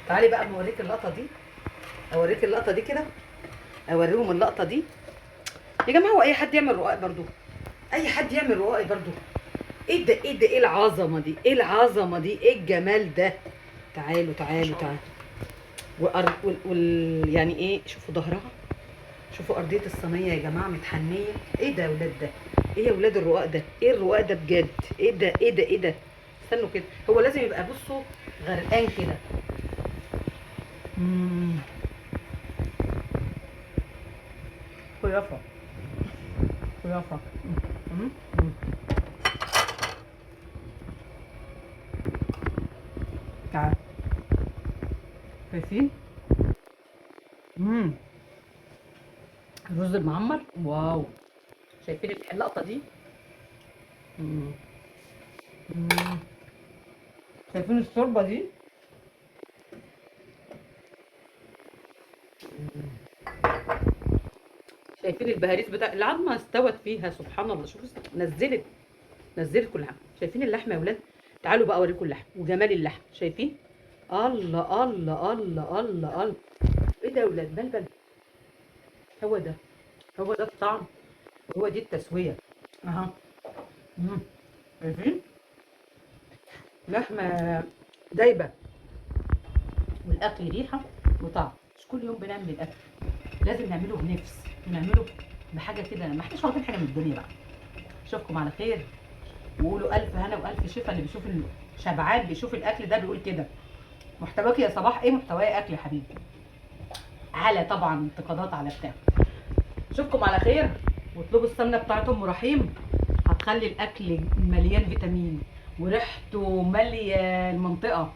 تعالي بقى اما اوريك اللقطه دي، اوريك اللقطه دي كده، اوريهم اللقطه دي. يا جماعه هو اي حد يعمل رقاق برضو؟ اي حد يعمل رقاق برضو؟ ايه ده ايه ده، ايه العظمه دي، ايه العظمه دي، ايه الجمال ده. تعالوا تعالوا تعالوا. يعني ايه، شوفوا ظهرها، شوفوا ارضيه الصينيه يا جماعه متحنيه. ايه ده يا ولاد ده، ايه يا ولاد الرقاق ده، ايه الرقاق ده بجد، ايه ده ايه ده ايه ده. استنوا كده، هو لازم يبقى بصوا غرقان كده. امم خرافه، خرافه. مم. مم. تعال، شايفين؟ امم الرز المعمر، واو. شايفين اللقطه دي؟ مم. مم. شايفين الشوربه دي؟ شايفين البهاريز بتاع العظمه استوت فيها، سبحان الله. شوفوا نزلت، نزلت كل حاجه. شايفين اللحمه يا ولاد؟ تعالوا بقى اوريكم اللحم وجمال اللحم. شايفين؟ الله الله الله الله الله. ايه ده يا ولاد، بلبل. هو ده، هو ده الطعم، هو دي التسويه. اها. مم. شايفين؟ لحمه دايبه، والاكل ريحه وطعم. مش كل يوم بنعمل الاكل، لازم نعمله بنفس، ونعمله بحاجه كده، ما احناش واخدين حاجه من الدنيا بقى. اشوفكم على خير، وقولوا الف هنا والف شفا. اللي بيشوف شبعان بيشوف الاكل ده بيقول كده. محتواك يا صباح ايه؟ محتواي اكل يا حبيبي، على طبعا انتقادات على بتاع. اشوفكم على خير، واطلبوا السمنه بتاعت ام رحيم، هتخلي الاكل مليان فيتامين وريحته ماليه المنطقه.